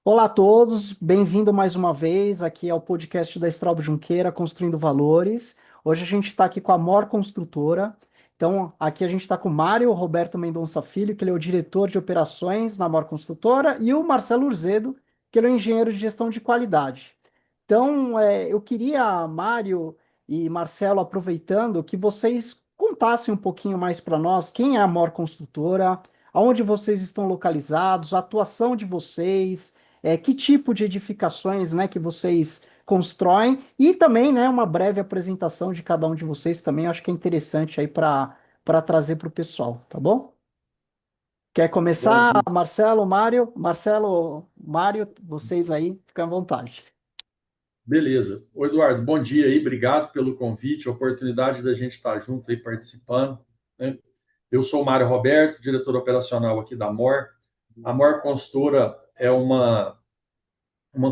Olá a todos, bem-vindo mais uma vez aqui ao podcast da Straub Junqueira, Construindo Valores. Hoje a gente está aqui com a Mor Construtora. Então, aqui a gente está com o Mário Roberto Mendonça Filho, que ele é o diretor de operações na Mor Construtora, e o Marcelo Urzedo, que ele é o engenheiro de gestão de qualidade. Então, eu queria, Mário e Marcelo, aproveitando, que vocês contassem um pouquinho mais para nós quem é a Mor Construtora, aonde vocês estão localizados, a atuação de vocês, que tipo de edificações, né, que vocês constroem e também, né, uma breve apresentação de cada um de vocês também, eu acho que é interessante aí para trazer para o pessoal, tá bom? Quer Bom, começar, Marcelo, Mário? Marcelo, Mário, vocês aí, fiquem à vontade. beleza. Ô, Eduardo, bom dia aí, obrigado pelo convite, a oportunidade da gente estar junto aí participando, né? Eu sou o Mário Roberto, diretor operacional aqui da MOR. A MOR Consultora é uma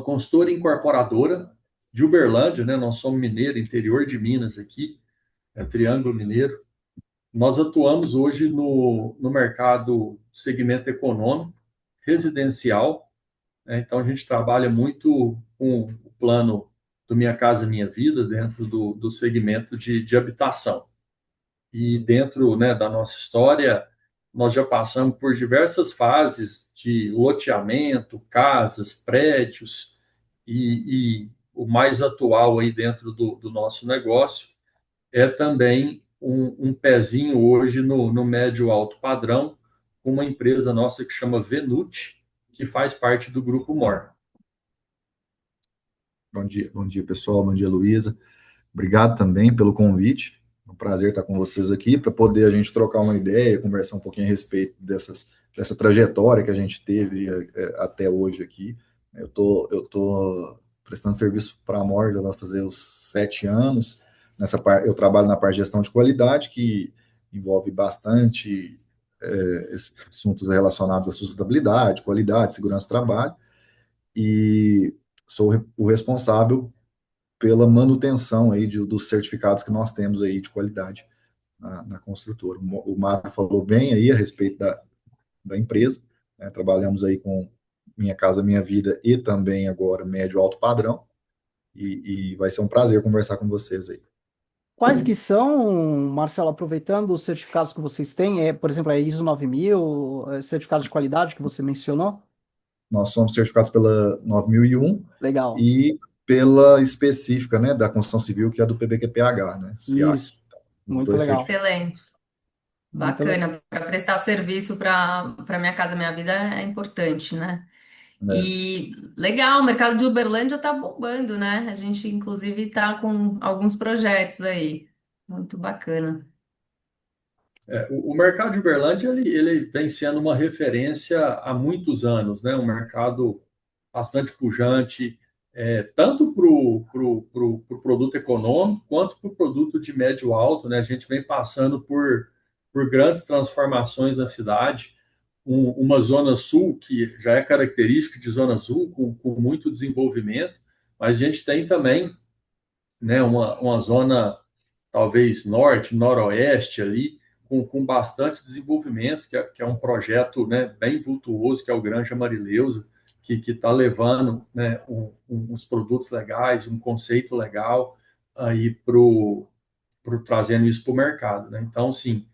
consultora incorporadora de Uberlândia, né? Nós somos mineiro, interior de Minas aqui, é Triângulo Mineiro. Nós atuamos hoje no mercado segmento econômico, residencial, né? Então, a gente trabalha muito com o plano do Minha Casa Minha Vida dentro do segmento de habitação. E dentro, né, da nossa história, nós já passamos por diversas fases de loteamento, casas, prédios, e o mais atual aí dentro do nosso negócio é também um pezinho hoje no médio alto padrão, com uma empresa nossa que chama Venute, que faz parte do Grupo MOR. Bom dia, pessoal. Bom dia, Luísa. Obrigado também pelo convite. É um prazer estar com vocês aqui para poder a gente trocar uma ideia, conversar um pouquinho a respeito dessa trajetória que a gente teve até hoje aqui. Eu tô prestando serviço para a Mor, já vai fazer os 7 anos. Eu trabalho na parte de gestão de qualidade, que envolve bastante esses assuntos relacionados à sustentabilidade, qualidade, segurança do trabalho. E sou o responsável pela manutenção aí dos certificados que nós temos aí de qualidade na construtora. O Mário falou bem aí a respeito da empresa, né? Trabalhamos aí com Minha Casa Minha Vida e também agora médio alto padrão, e vai ser um prazer conversar com vocês aí. Quais que são, Marcelo, aproveitando os certificados que vocês têm, por exemplo, a ISO 9000, certificados de qualidade que você mencionou? Nós somos certificados pela 9001 Legal, e pela específica, né, da construção civil, que é a do PBQPH, né, SIAC. isso, Os muito dois legal, certificados. Excelente, muito legal. bacana. Para prestar serviço para Minha Casa Minha Vida é importante, né? Né? E legal, o mercado de Uberlândia tá bombando, né? A gente, inclusive, tá com alguns projetos aí. Muito bacana. O mercado de Uberlândia ele vem sendo uma referência há muitos anos, né? Um mercado bastante pujante, tanto para o produto econômico quanto para o produto de médio alto, né? A gente vem passando por grandes transformações na cidade, uma zona sul que já é característica de zona sul, com muito desenvolvimento, mas a gente tem também, né, uma zona talvez norte, noroeste ali, com bastante desenvolvimento, que é um projeto, né, bem vultuoso, que é o Granja Marileusa, que está levando, né, uns produtos legais, um conceito legal aí trazendo isso para o mercado. Né? Então, sim,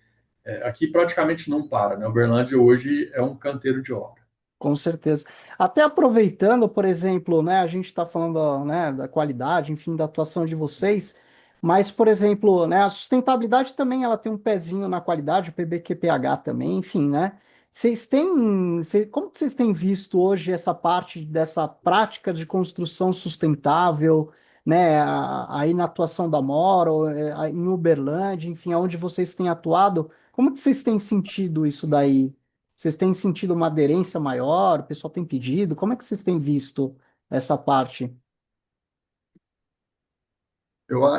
aqui praticamente não para. Né? Uberlândia hoje é um canteiro de obra. Com certeza. Até aproveitando, por exemplo, né, a gente está falando, né, da qualidade, enfim, da atuação de vocês, mas, por exemplo, né, a sustentabilidade também ela tem um pezinho na qualidade, o PBQPH também, enfim, né? Como que vocês têm visto hoje essa parte dessa prática de construção sustentável, né, aí na atuação da Moro, aí em Uberlândia, enfim, aonde vocês têm atuado, como que vocês têm sentido isso daí? Vocês têm sentido uma aderência maior? O pessoal tem pedido? Como é que vocês têm visto essa parte?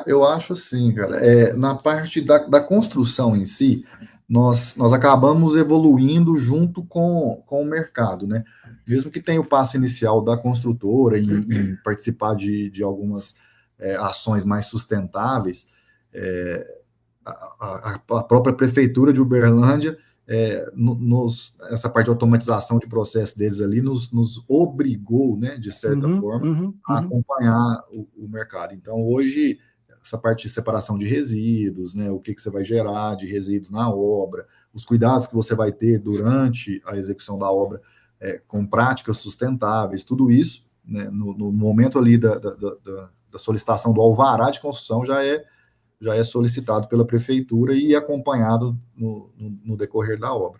Eu acho assim, cara, na parte da construção em si, nós acabamos evoluindo junto com o mercado, né? Mesmo que tenha o passo inicial da construtora em participar de algumas ações mais sustentáveis, a própria prefeitura de Uberlândia essa parte de automatização de processo deles ali nos obrigou, né, de certa Uhum, forma, uhum, a uhum. acompanhar o mercado. Então, hoje, essa parte de separação de resíduos, né, o que você vai gerar de resíduos na obra, os cuidados que você vai ter durante a execução da obra, com práticas sustentáveis, tudo isso, né, no momento ali da solicitação do alvará de construção já é solicitado pela prefeitura e acompanhado no decorrer da obra.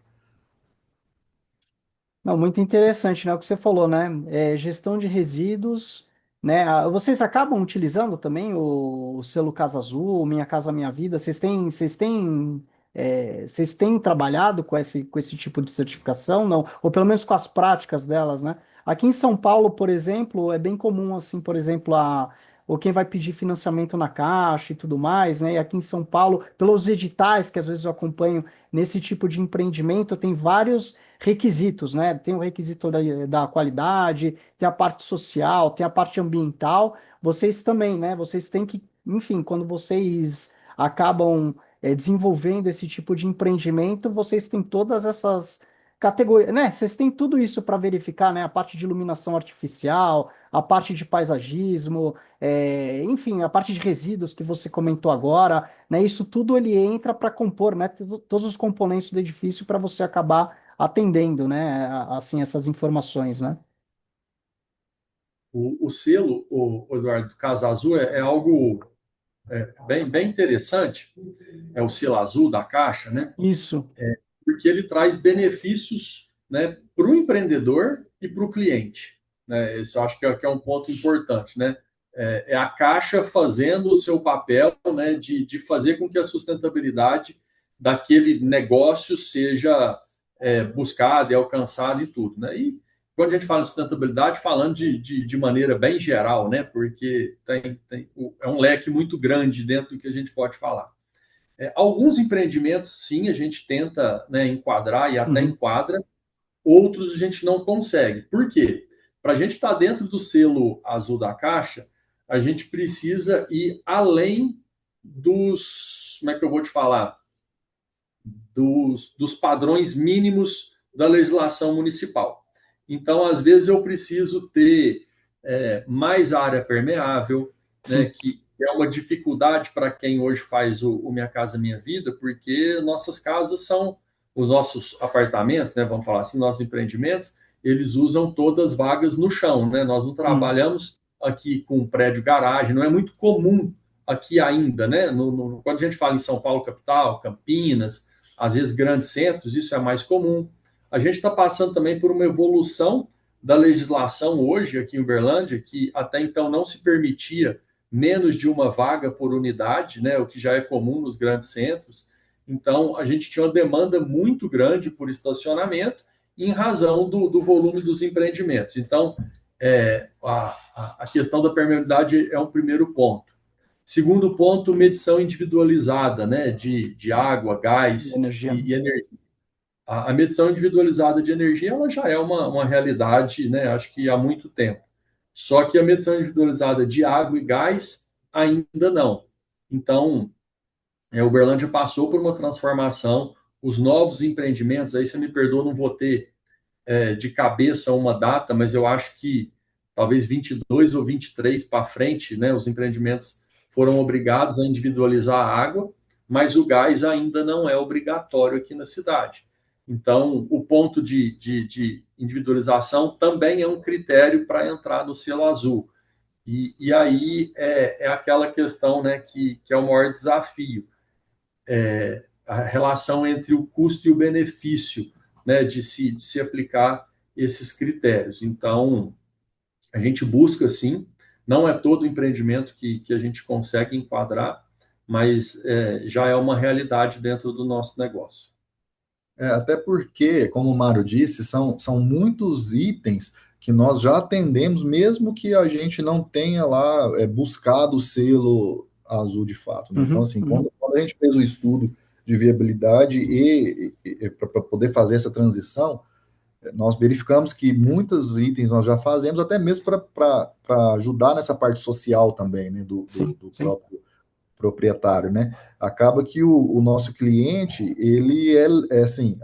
Não, muito interessante, né? O que você falou, né? Gestão de resíduos, né? Vocês acabam utilizando também o selo Casa Azul, Minha Casa Minha Vida? Vocês têm trabalhado com esse tipo de certificação, não? Ou pelo menos com as práticas delas, né? Aqui em São Paulo, por exemplo, é bem comum, assim, por exemplo, ou quem vai pedir financiamento na Caixa e tudo mais, né? E aqui em São Paulo, pelos editais que às vezes eu acompanho nesse tipo de empreendimento, tem vários requisitos, né? Tem o requisito da qualidade, tem a parte social, tem a parte ambiental. Vocês também, né? Vocês têm que, enfim, quando vocês acabam desenvolvendo esse tipo de empreendimento, vocês têm todas essas categorias, né? Vocês têm tudo isso para verificar, né? A parte de iluminação artificial, a parte de paisagismo, enfim, a parte de resíduos que você comentou agora, né? Isso tudo ele entra para compor, né? Todos os componentes do edifício para você acabar atendendo, né, assim, essas informações, né? O selo, o Eduardo, do Casa Azul é algo bem interessante, é o selo azul da Caixa, né? Isso. Porque ele traz benefícios, né, para o empreendedor e para o cliente. Né? Isso eu acho que é um ponto importante. Né? É a Caixa fazendo o seu papel, né, de fazer com que a sustentabilidade daquele negócio seja buscada e alcançada e tudo. Né? E quando a gente fala de sustentabilidade, falando de maneira bem geral, né? Porque é um leque muito grande dentro do que a gente pode falar. Alguns empreendimentos, sim, a gente tenta, né, enquadrar e até Uhum. enquadra, outros a gente não consegue. Por quê? Para a gente estar dentro do selo azul da Caixa, a gente precisa ir além dos, como é que eu vou te falar? Dos padrões mínimos da legislação municipal. Então, às vezes, eu preciso ter mais área permeável, né, Sim. que é uma dificuldade para quem hoje faz o Minha Casa Minha Vida, porque nossas casas são, os nossos apartamentos, né, vamos falar assim, nossos empreendimentos, eles usam todas vagas no chão. Né? Nós não Uhum. trabalhamos aqui com prédio garagem, não é muito comum aqui ainda. Né? Quando a gente fala em São Paulo capital, Campinas, às vezes grandes centros, isso é mais comum. A gente está passando também por uma evolução da legislação hoje aqui em Uberlândia, que até então não se permitia menos de uma vaga por unidade, né, o que já é comum nos grandes centros. Então, a gente tinha uma demanda muito grande por estacionamento em razão do volume dos empreendimentos. Então, a questão da permeabilidade é um primeiro ponto. Segundo ponto, medição individualizada, né, de água, gás Energia. e energia. A medição individualizada de energia ela já é uma realidade, né, acho que há muito tempo. Só que a medição individualizada de água e gás ainda não. Então, Uberlândia passou por uma transformação, os novos empreendimentos, aí você me perdoa, não vou ter de cabeça uma data, mas eu acho que talvez 22 ou 23 para frente, né, os empreendimentos foram obrigados a individualizar a água, mas o gás ainda não é obrigatório aqui na cidade. Então, o ponto de individualização também é um critério para entrar no selo azul. E aí é aquela questão, né, que é o maior desafio, a relação entre o custo e o benefício, né, de se aplicar esses critérios. Então, a gente busca, sim, não é todo empreendimento que a gente consegue enquadrar, mas já é uma realidade dentro do nosso negócio. Até porque, como o Mário disse, são muitos itens que nós já atendemos, mesmo que a gente não tenha lá buscado o selo azul de fato. Né? Então, Uhum. assim, Uhum. quando a gente fez o estudo de viabilidade e para poder fazer essa transição, nós verificamos que muitos itens nós já fazemos, até mesmo para ajudar nessa parte social também, né, do, do, Sim, do sim. próprio proprietário, né? Acaba que o nosso cliente, ele assim,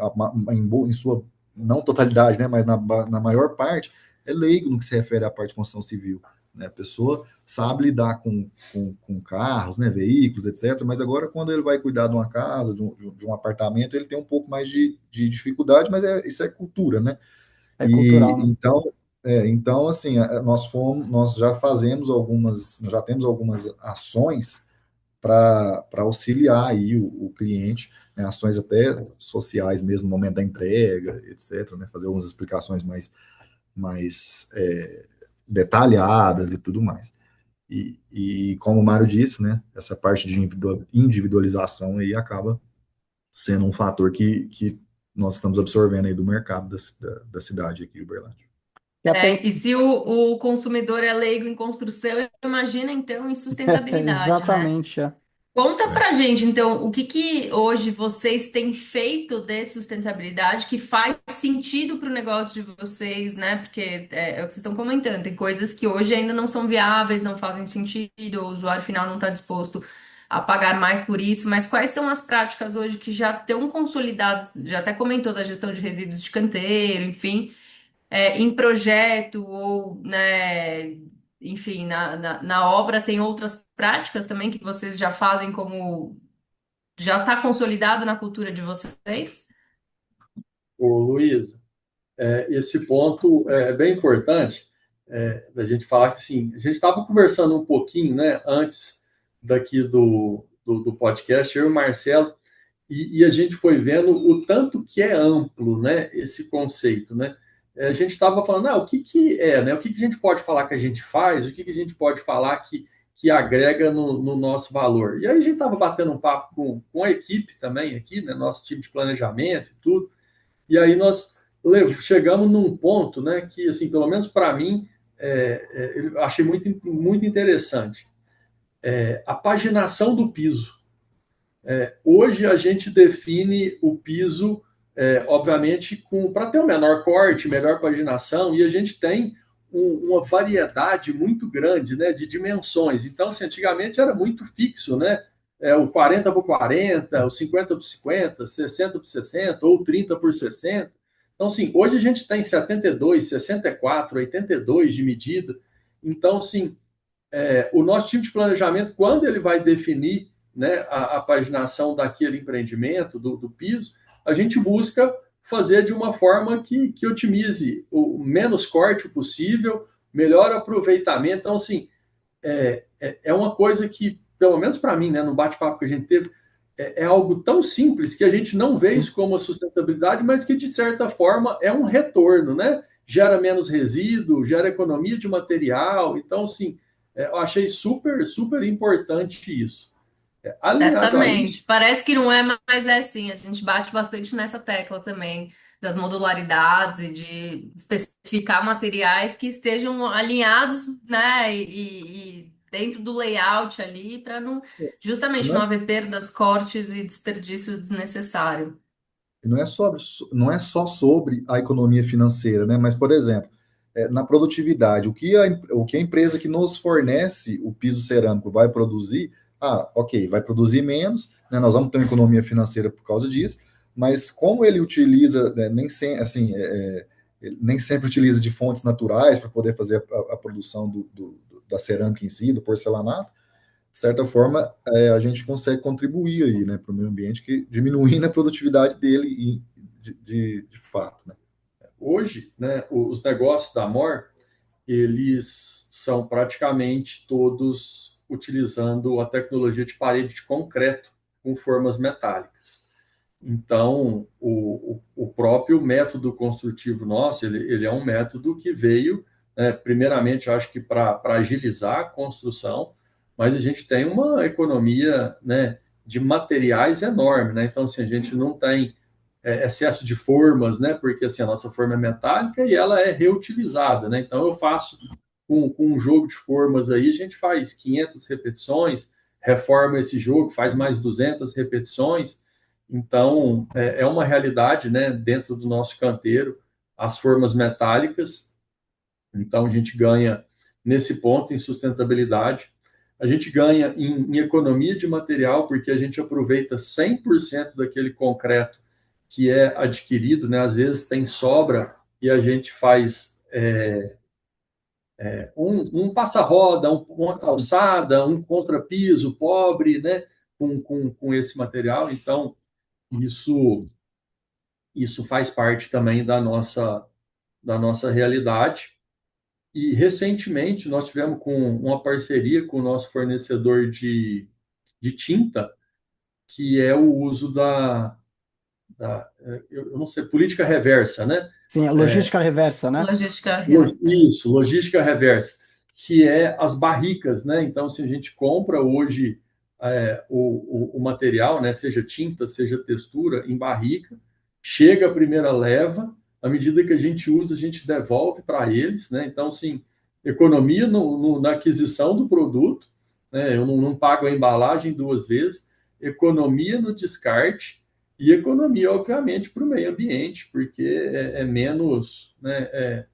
em sua, não totalidade, né? Mas na maior parte, é leigo no que se refere à parte de construção civil, né? A pessoa sabe lidar com carros, né? Veículos, etc. Mas agora, quando ele vai cuidar de uma casa, de um apartamento, ele tem um pouco mais de dificuldade, mas isso é cultura, né? É cultural, né? Então, assim, nós já fazemos nós já temos algumas ações para auxiliar aí o cliente, né, ações até sociais mesmo no momento da entrega, etc., né, fazer algumas explicações mais detalhadas e tudo mais. E como o Mário disse, né, essa parte de individualização aí acaba sendo um fator que nós estamos absorvendo aí do mercado da cidade aqui de Uberlândia. E até E se o consumidor é leigo em construção, imagina então em sustentabilidade, né? exatamente, é. Conta pra gente, então, o que que hoje vocês têm feito de sustentabilidade que faz sentido para o negócio de vocês, né? Porque é o que vocês estão comentando, tem coisas que hoje ainda não são viáveis, não fazem sentido, o usuário final não está disposto a pagar mais por isso, mas quais são as práticas hoje que já estão consolidadas? Já até comentou da gestão de resíduos de canteiro, enfim, em projeto ou, né, enfim, na obra tem outras práticas também que vocês já fazem como já está consolidado na cultura de vocês? Ô, Luísa, esse ponto é bem importante da gente falar que, assim, a gente estava conversando um pouquinho, né, antes daqui do podcast, eu e o Marcelo, e a gente foi vendo o tanto que é amplo, né, esse conceito, né? A gente estava falando, o que que é, né? O que que a gente pode falar que a gente faz, o que que a gente pode falar que agrega no nosso valor. E aí a gente estava batendo um papo com a equipe também aqui, né, nosso time de planejamento e tudo, e aí nós chegamos num ponto, né, que, assim, pelo menos para mim, eu achei muito interessante. A paginação do piso. Hoje a gente define o piso, obviamente, para ter um menor corte, melhor paginação, e a gente tem uma variedade muito grande, né, de dimensões. Então, assim, antigamente era muito fixo, né? O 40 por 40, o 50 por 50, 60 por 60 ou 30 por 60. Então, assim, hoje a gente tem 72, 64, 82 de medida. Então, assim, o nosso time de planejamento, quando ele vai definir, né, a paginação daquele empreendimento, do piso, a gente busca fazer de uma forma que otimize o menos corte possível, melhor aproveitamento. Então, assim, é uma coisa que, pelo menos para mim, né, no bate-papo que a gente teve, é algo tão simples que a gente não vê isso como a sustentabilidade, mas que, de certa forma, é um retorno, né? Gera menos resíduo, gera economia de material. Então, assim, eu achei super, super importante isso. Alinhado a isso, Certamente. Parece que não é, mas é sim. A gente bate bastante nessa tecla também das modularidades e de especificar materiais que estejam alinhados, né? E dentro do layout ali para não justamente não não é, haver perdas, cortes e desperdício desnecessário. não é só sobre a economia financeira, né? Mas, por exemplo, na produtividade, o que a empresa que nos fornece o piso cerâmico vai produzir, ok, vai produzir menos, né? Nós vamos ter uma economia financeira por causa disso, mas como ele utiliza, né, ele nem sempre utiliza de fontes naturais para poder fazer a produção da cerâmica em si, do porcelanato, de certa forma, a gente consegue contribuir aí, né, para o meio ambiente, que diminuindo a produtividade dele de fato, né? hoje, né, os negócios da MOR, eles são praticamente todos utilizando a tecnologia de parede de concreto com formas metálicas. Então, o próprio método construtivo nosso, ele é um método que veio, né, primeiramente, eu acho que para agilizar a construção, mas a gente tem uma economia, né, de materiais enorme, né? Então, assim, a gente não tem excesso de formas, né? Porque assim, a nossa forma é metálica e ela é reutilizada, né? Então, eu faço com um jogo de formas aí, a gente faz 500 repetições, reforma esse jogo, faz mais 200 repetições. Então, é uma realidade, né, dentro do nosso canteiro, as formas metálicas. Então, a gente ganha nesse ponto em sustentabilidade. A gente ganha em economia de material, porque a gente aproveita 100% daquele concreto que é adquirido, né? Às vezes tem sobra e a gente faz um passa-roda, uma calçada, um contrapiso pobre, né? Com esse material. Então, isso, isso faz parte também da nossa realidade. E recentemente nós tivemos com uma parceria com o nosso fornecedor de tinta, que é o uso eu não sei, política reversa, né? Sim, a logística reversa, né? Logística reversa. Isso, logística reversa, que é as barricas, né? Então, se a gente compra hoje o material, né? Seja tinta, seja textura, em barrica, chega a primeira leva, à medida que a gente usa, a gente devolve para eles, né? Então, sim, economia na aquisição do produto, né? Eu não pago a embalagem duas vezes, economia no descarte e economia, obviamente, para o meio ambiente, porque é menos, né?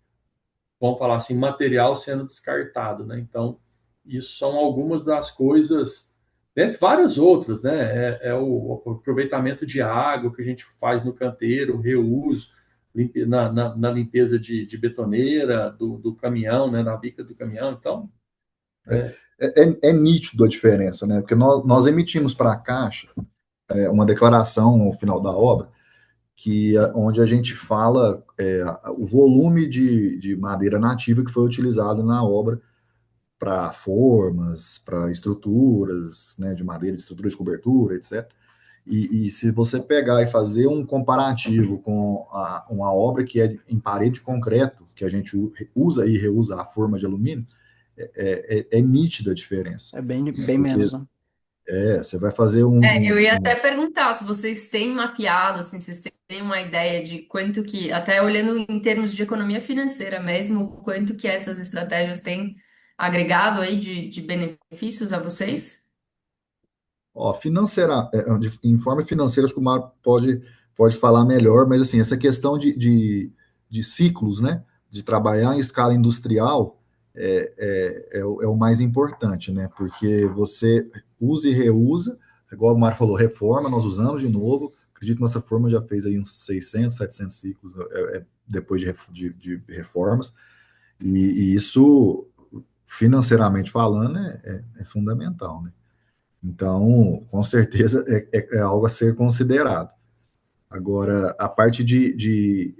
Vamos falar assim, material sendo descartado, né? Então, isso são algumas das coisas, dentre várias outras, né? O aproveitamento de água que a gente faz no canteiro, reuso, na limpeza de betoneira, do caminhão, né? Na bica do caminhão. Então, É nítido a diferença, né? Porque nós emitimos para a Caixa uma declaração ao final da obra, onde a gente fala o volume de madeira nativa que foi utilizado na obra para formas, para estruturas, né, de madeira, de estrutura de cobertura, etc. E se você pegar e fazer um comparativo com uma obra que é em parede de concreto, que a gente usa e reusa a forma de alumínio, é nítida a diferença. É bem, Né? bem Porque menos, né? você vai fazer Eu ia até perguntar se vocês têm mapeado, assim, se vocês têm uma ideia de quanto que, até olhando em termos de economia financeira mesmo, quanto que essas estratégias têm agregado aí de benefícios a vocês? Ó, em forma financeira, acho que o Mário pode falar melhor, mas assim, essa questão de ciclos, né? De trabalhar em escala industrial é o mais importante, né? Porque você usa e reusa, igual o Mário falou, reforma, nós usamos de novo. Acredito que nossa forma já fez aí uns 600, 700 ciclos depois de reformas, e isso, financeiramente falando, é fundamental, né? Então, com certeza é algo a ser considerado. Agora, a parte de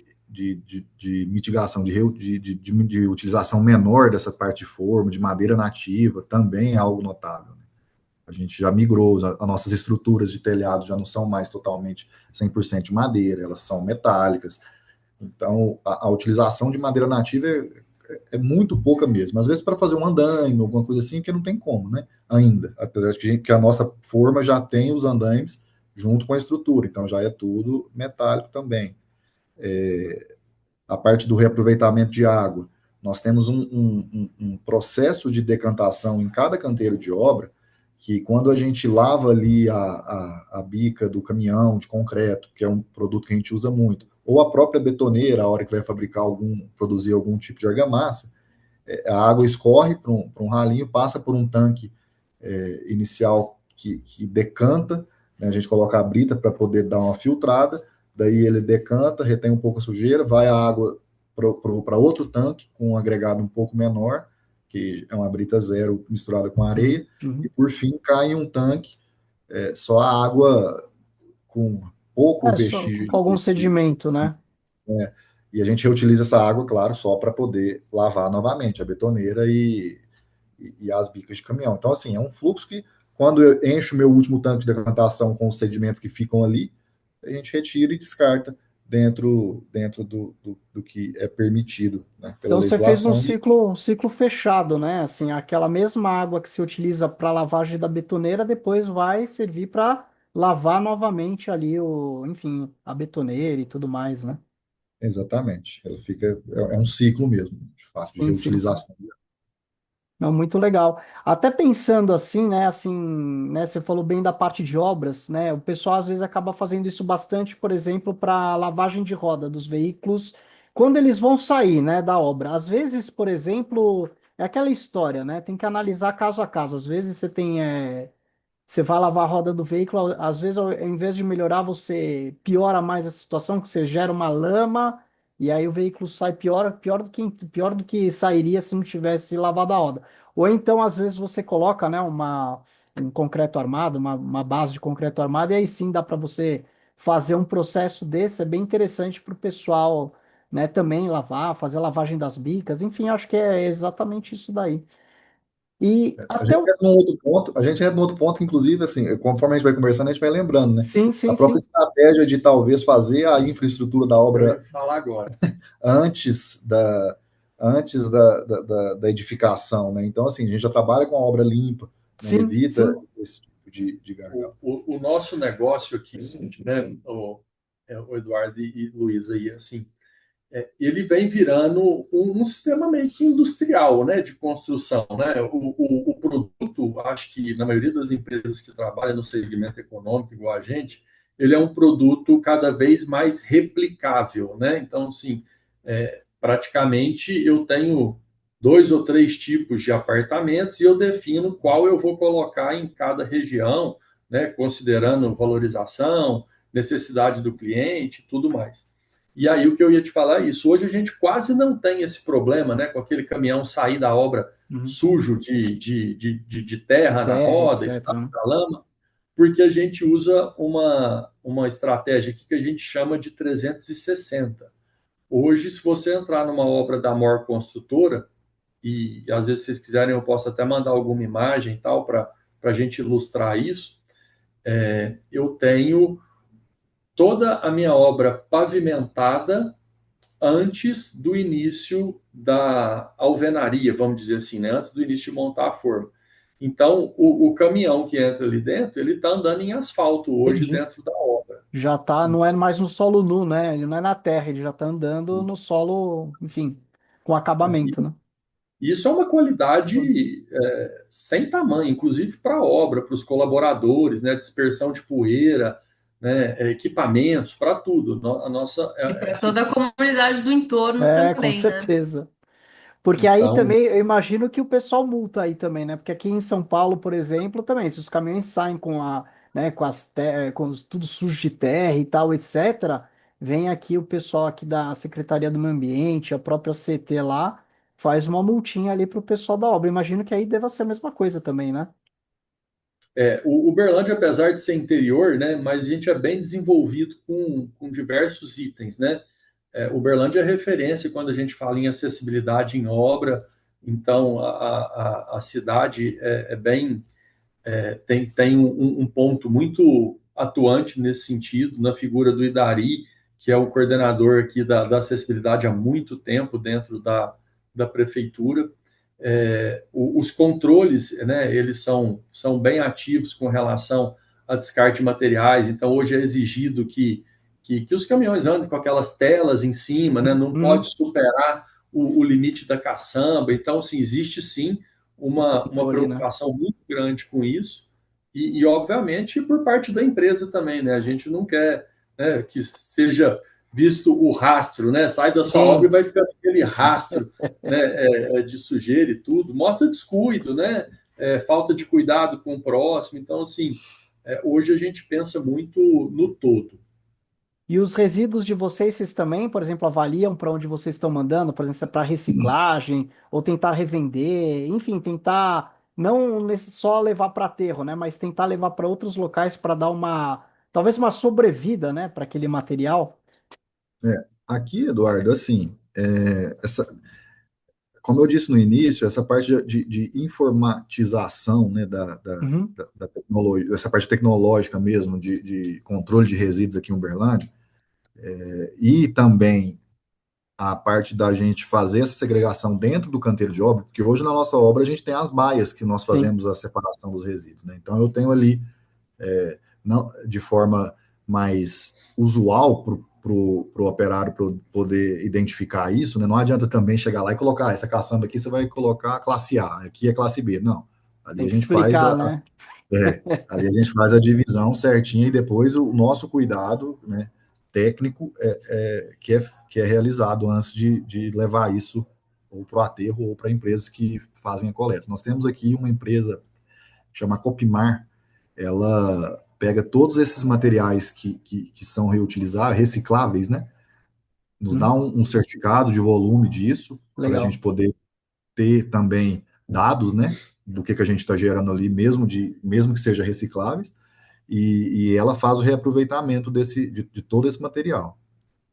mitigação, de utilização menor dessa parte de forma, de madeira nativa, também é algo notável. Né? A gente já migrou, as nossas estruturas de telhado já não são mais totalmente 100% de madeira, elas são metálicas. Então, a utilização de madeira nativa é muito pouca mesmo. Às vezes para fazer um andaime, alguma coisa assim, que não tem como, né? Ainda. Apesar de que a nossa forma já tem os andaimes junto com a estrutura, então já é tudo metálico também. A parte do reaproveitamento de água, nós temos um processo de decantação em cada canteiro de obra, que quando a gente lava ali a bica do caminhão de concreto, que é um produto que a gente usa muito, ou a própria betoneira, a hora que vai produzir algum tipo de argamassa, a água escorre para um ralinho, passa por um tanque inicial que decanta, né, a gente coloca a brita para poder dar uma filtrada, daí ele decanta, retém um pouco a sujeira, vai a água para outro tanque com um agregado um pouco menor, que é uma brita zero misturada com areia, e Uhum. por fim cai em um tanque só a água com pouco Só vestígio com algum sedimento, né? e a gente reutiliza essa água, claro, só para poder lavar novamente a betoneira e as bicas de caminhão. Então, assim, é um fluxo que, quando eu encho o meu último tanque de decantação com os sedimentos que ficam ali, a gente retira e descarta dentro do que é permitido, né, pela Então você fez legislação. um ciclo fechado, né? Assim, aquela mesma água que se utiliza para lavagem da betoneira depois vai servir para lavar novamente ali enfim, a betoneira e tudo mais, né? Exatamente. Ela fica, é um ciclo mesmo, de fato, de Sim, sim, sim. reutilização. Não, muito legal. Até pensando assim, né, você falou bem da parte de obras, né? O pessoal às vezes acaba fazendo isso bastante, por exemplo, para lavagem de roda dos veículos quando eles vão sair, né, da obra. Às vezes, por exemplo, é aquela história, né? Tem que analisar caso a caso. Às vezes você vai lavar a roda do veículo, às vezes, ao invés de melhorar, você piora mais a situação, que você gera uma lama, e aí o veículo sai pior do que sairia se não tivesse lavado a roda. Ou então, às vezes, você coloca, né, um concreto armado, uma base de concreto armado, e aí sim dá para você fazer um processo desse, é bem interessante para o pessoal, né, também lavar, fazer a lavagem das bicas, enfim, acho que é exatamente isso daí. E A até gente o... entra num outro ponto, a gente entra num outro ponto, inclusive, assim, conforme a gente vai conversando, a gente vai lembrando, né? Sim, A sim, própria sim. estratégia de talvez fazer a infraestrutura da Eu ia obra falar agora. antes da edificação, né? Então, assim, a gente já trabalha com a obra limpa, né? Sim, Evita sim. esse tipo de gargalo. O nosso negócio aqui, né, o Eduardo e Luísa, aí, assim, ele vem virando um sistema meio que industrial, né, de construção, né? O produto, acho que na maioria das empresas que trabalham no segmento econômico, igual a gente, ele é um produto cada vez mais replicável, né? Então, assim, praticamente eu tenho dois ou três tipos de apartamentos e eu defino qual eu vou colocar em cada região, né, considerando valorização, necessidade do cliente, tudo mais. E aí o que eu ia te falar é isso. Hoje a gente quase não tem esse problema, né, com aquele caminhão sair da obra Uhum. sujo de terra na Terra, roda e etc, né? da lama, porque a gente usa uma estratégia aqui que a gente chama de 360. Hoje, se você entrar numa obra da Mor Construtora, e às vezes se vocês quiserem eu posso até mandar alguma imagem e tal para a gente ilustrar isso, eu tenho toda a minha obra pavimentada antes do início da alvenaria, vamos dizer assim, né? Antes do início de montar a forma. Então, o caminhão que entra ali dentro, ele está andando em asfalto hoje Entendi. dentro da obra. Já tá, não é mais no solo nu, né? Ele não é na terra, ele já tá andando no solo, enfim, com acabamento, né? Isso é uma qualidade sem tamanho, inclusive para a obra, para os colaboradores, né? Dispersão de poeira, né? Equipamentos, para tudo. A nossa E para assim, toda a comunidade do entorno É, com também, né? certeza. Porque aí então também, eu imagino que o pessoal multa aí também, né? Porque aqui em São Paulo, por exemplo, também, se os caminhões saem né, tudo sujo de terra e tal, etc., vem aqui o pessoal aqui da Secretaria do Meio Ambiente, a própria CT lá, faz uma multinha ali pro pessoal da obra. Imagino que aí deva ser a mesma coisa também, né? o Uberlândia, apesar de ser interior, né? Mas a gente é bem desenvolvido com diversos itens, né? Uberlândia é referência quando a gente fala em acessibilidade em obra. Então, a cidade é bem tem um ponto muito atuante nesse sentido, na figura do Idari, que é o coordenador aqui da acessibilidade há muito tempo dentro da prefeitura. Os controles, né, eles são bem ativos com relação a descarte de materiais, então hoje é exigido que os caminhões andem com aquelas telas em cima, né, não Uhum. pode superar o limite da caçamba, então, assim, existe sim O uma controle, né? preocupação muito grande com isso, obviamente, por parte da empresa também, né? A gente não quer, né, que seja visto o rastro, né? Sai da sua obra e Sim. vai ficando aquele rastro, né, de sujeira e tudo. Mostra descuido, né? Falta de cuidado com o próximo. Então, assim, hoje a gente pensa muito no todo. E os resíduos de vocês também, por exemplo, avaliam para onde vocês estão mandando, por exemplo, para reciclagem, ou tentar revender, enfim, tentar só levar para aterro, né? Mas tentar levar para outros locais para dar talvez uma sobrevida, né, para aquele material. Aqui, Eduardo, assim, como eu disse no início, essa parte de informatização, né, Uhum. da tecnologia, essa parte tecnológica mesmo, de controle de resíduos aqui em Uberlândia, e também a parte da gente fazer essa segregação dentro do canteiro de obra, porque hoje na nossa obra a gente tem as baias que nós Sim, fazemos a separação dos resíduos, né? Então eu tenho ali, não, de forma mais usual para o operário poder identificar isso, né? Não adianta também chegar lá e colocar essa caçamba aqui, você vai colocar classe A, aqui é classe B. Não. Ali tem a que gente faz explicar, né? ali a gente faz a divisão certinha e depois o nosso cuidado, né, técnico que é realizado antes de levar isso ou para o aterro ou para empresas que fazem a coleta. Nós temos aqui uma empresa que chama Copimar, ela pega todos esses materiais que são reutilizáveis, recicláveis, né? Nos dá um certificado de volume disso, para a gente Legal. poder ter também dados, né? Do que a gente está gerando ali, mesmo que seja recicláveis, e ela faz o reaproveitamento de todo esse material.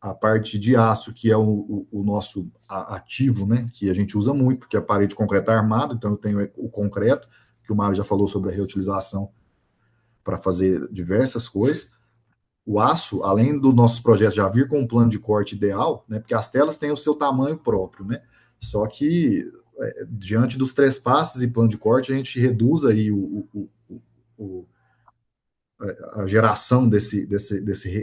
A parte de aço, que é o nosso ativo, né? Que a gente usa muito, porque a parede de concreto é armado, então eu tenho o concreto, que o Mário já falou sobre a reutilização para fazer diversas coisas. O aço, além dos nossos projetos já vir com um plano de corte ideal, né, porque as telas têm o seu tamanho próprio, né? Só que, diante dos trespasses e plano de corte, a gente reduz aí a geração desse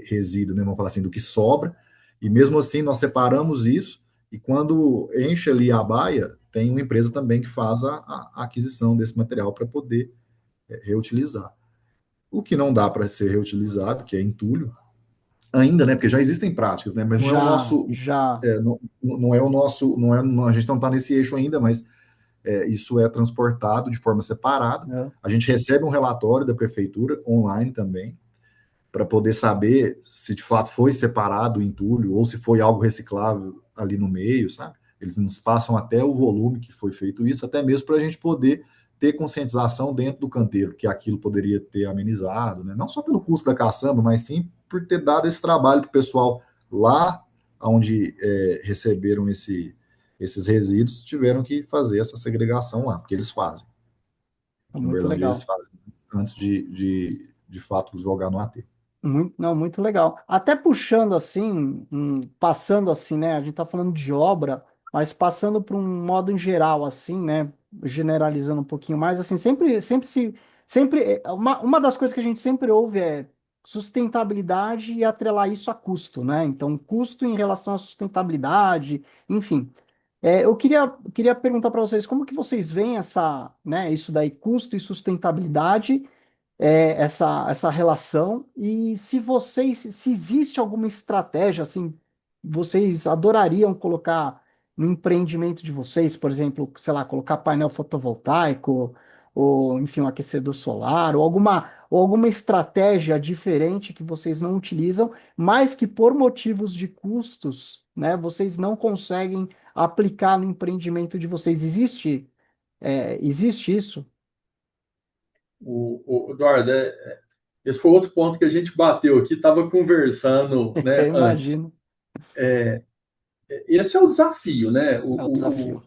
resíduo, né, vamos falar assim, do que sobra, e mesmo assim nós separamos isso, e quando enche ali a baia, tem uma empresa também que faz a aquisição desse material para poder reutilizar. O que não dá para ser reutilizado, que é entulho, ainda, né? Porque já existem práticas, né? Mas não é o Já, nosso, já. não é o nosso, não é, a gente não está nesse eixo ainda, mas isso é transportado de forma separada. É. A gente recebe um relatório da prefeitura online também para poder saber se de fato foi separado o entulho ou se foi algo reciclável ali no meio, sabe? Eles nos passam até o volume que foi feito isso, até mesmo para a gente poder ter conscientização dentro do canteiro, que aquilo poderia ter amenizado, né? Não só pelo custo da caçamba, mas sim por ter dado esse trabalho para o pessoal lá onde receberam esses resíduos, tiveram que fazer essa segregação lá, porque eles fazem. É Em muito Uberlândia eles legal. fazem antes de fato jogar no AT. Muito, não, muito legal. Até puxando assim, passando assim, né? A gente tá falando de obra, mas passando para um modo em geral, assim, né? Generalizando um pouquinho mais, assim, uma das coisas que a gente sempre ouve é sustentabilidade e atrelar isso a custo, né? Então, custo em relação à sustentabilidade, enfim. Eu queria perguntar para vocês como que vocês veem essa, né? Isso daí, custo e sustentabilidade essa relação e se existe alguma estratégia assim, vocês adorariam colocar no empreendimento de vocês, por exemplo, sei lá, colocar painel fotovoltaico ou enfim, um aquecedor solar ou alguma estratégia diferente que vocês não utilizam, mas que por motivos de custos, né, vocês não conseguem aplicar no empreendimento de vocês. Existe isso? Eduardo, esse foi outro ponto que a gente bateu aqui, estava conversando, Eu né, antes. imagino. Esse é o desafio, né? É o desafio.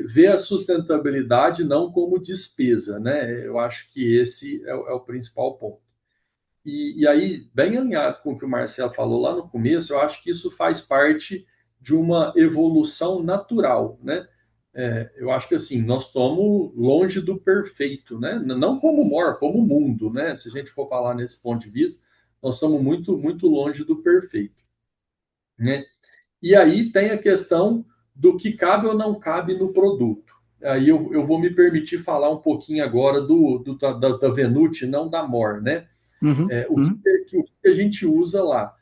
Ver a sustentabilidade não como despesa, né? Eu acho que esse é o principal ponto. E aí, bem alinhado com o que o Marcelo falou lá no começo, eu acho que isso faz parte de uma evolução natural, né? Eu acho que assim, nós estamos longe do perfeito, né? Não como MOR, como mundo, né? Se a gente for falar nesse ponto de vista, nós estamos muito, muito longe do perfeito, né? E aí tem a questão do que cabe ou não cabe no produto. Aí eu vou me permitir falar um pouquinho agora da Venute, não da MOR, né? Uhum, O que, uhum, o que a gente usa lá?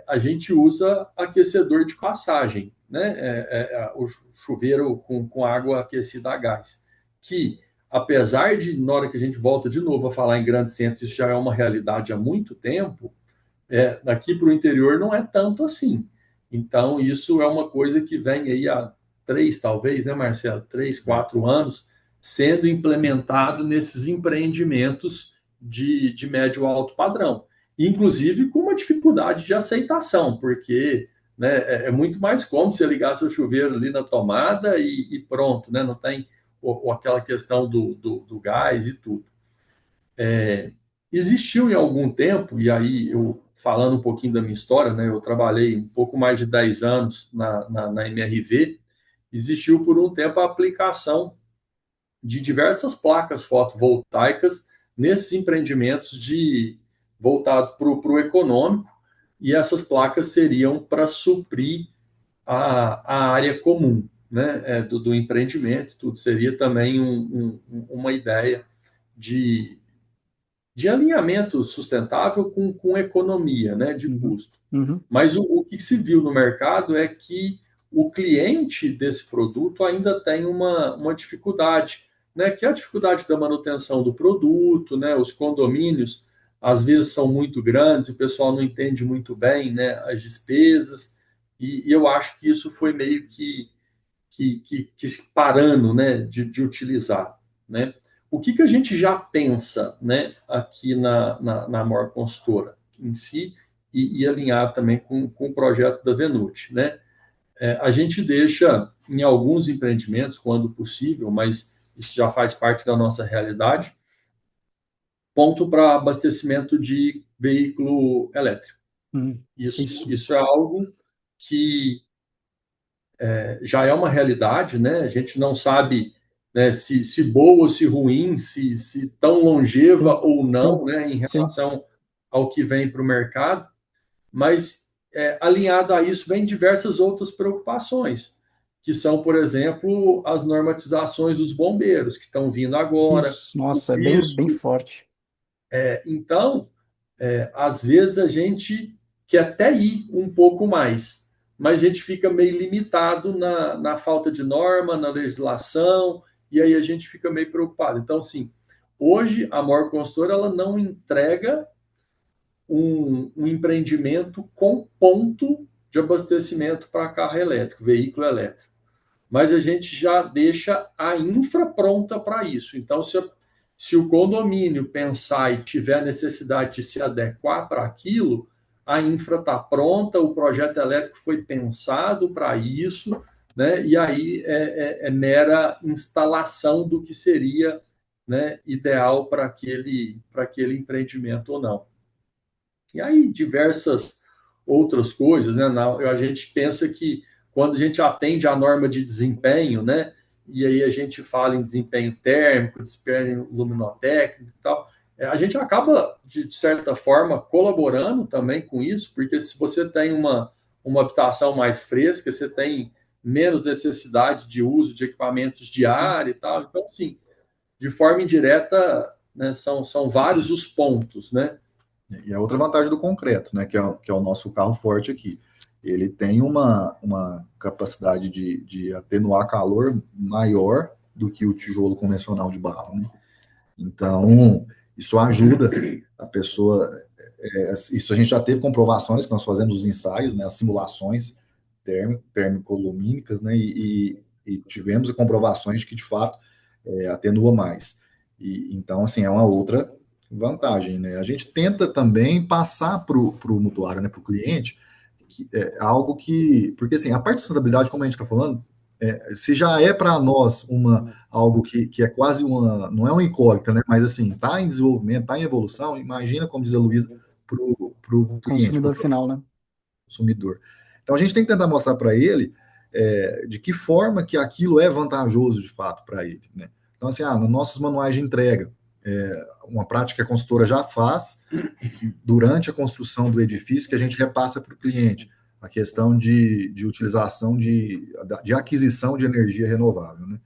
A gente usa aquecedor de passagem, né? O chuveiro com água aquecida a gás. Que, apesar de, na hora que a gente volta de novo a falar em grandes centros, isso já é uma realidade há muito tempo, daqui para o interior não é tanto assim. Então, isso é uma coisa que vem aí há 3, talvez, né, Marcelo? 3, 4 anos, sendo implementado nesses empreendimentos de médio alto padrão. Inclusive com uma dificuldade de aceitação, porque né, é muito mais cômodo você ligar seu chuveiro ali na tomada e pronto, né? Não tem aquela questão do gás e tudo. Existiu em algum tempo, e aí eu falando um pouquinho da minha história, né, eu trabalhei um pouco mais de 10 anos na MRV, existiu por um tempo a aplicação de diversas placas fotovoltaicas nesses empreendimentos voltado para o econômico, e essas placas seriam para suprir a área comum, né, do empreendimento, tudo seria também uma ideia de, de alinhamento sustentável com economia, né, de uhum, custo. uhum, Mas o que se viu no mercado é que o cliente desse produto ainda tem uma dificuldade, né, que é a dificuldade da manutenção do produto, né, os condomínios às vezes são muito grandes, o pessoal não entende muito bem, né, as despesas, e eu acho que isso foi meio que parando, né, de utilizar, né. O que a gente já pensa, né, aqui na Amor Consultora em si, e alinhado também com o projeto da Venute, né? A gente deixa em alguns empreendimentos, quando possível, mas isso já faz parte da nossa realidade, ponto para abastecimento de veículo elétrico. Isso. Isso é algo que já é uma realidade, né? A gente não sabe, né, se boa ou se ruim, se tão longeva Sim, ou não, sim, né, em sim. relação ao que vem para o mercado, mas alinhado a isso vem diversas outras preocupações, que são, por exemplo, as normatizações dos bombeiros, que estão vindo agora, Isso, o nossa, é bem piso. forte. Então, às vezes a gente quer até ir um pouco mais, mas a gente fica meio limitado na falta de norma, na legislação, e aí a gente fica meio preocupado. Então, sim, hoje a Mor Consultora ela não entrega um empreendimento com ponto de abastecimento para carro elétrico, veículo elétrico. Mas a gente já deixa a infra pronta para isso. Então, se o condomínio pensar e tiver necessidade de se adequar para aquilo, a infra está pronta, o projeto elétrico foi pensado para isso, né? E aí é mera instalação do que seria, né, ideal para aquele empreendimento ou não. E aí diversas outras coisas, né? A gente pensa que quando a gente atende à norma de desempenho, né? E aí a gente fala em desempenho térmico, desempenho luminotécnico e tal, a gente acaba, de certa forma, colaborando também com isso, porque se você tem uma habitação mais fresca, você tem menos necessidade de uso de equipamentos de Sim. ar e tal. Então, sim, de forma indireta, né, são vários os pontos, né? E a outra vantagem do concreto, né, que é o nosso carro forte aqui. Ele tem uma capacidade de atenuar calor maior do que o tijolo convencional de barro, né? Então, isso ajuda a pessoa. Isso a gente já teve comprovações que nós fazemos os ensaios, né, as simulações térmico-lumínicas, né, e tivemos comprovações de que de fato atenua mais. Então, assim, é uma outra vantagem, né? A gente tenta também passar para o mutuário, né, para o cliente, algo que, porque assim, a parte de sustentabilidade, como a gente está falando, se já é para nós algo que é quase não é uma incógnita, né? Mas assim, está em desenvolvimento, está em evolução, imagina, como diz a Luísa, para o cliente, para o Consumidor final, né? consumidor. Então a gente tem que tentar mostrar para ele de que forma que aquilo é vantajoso de fato para ele, né? Então assim, nos nossos manuais de entrega, uma prática que a consultora já faz durante a construção do edifício que a gente repassa para o cliente, a questão de utilização de aquisição de energia renovável, né?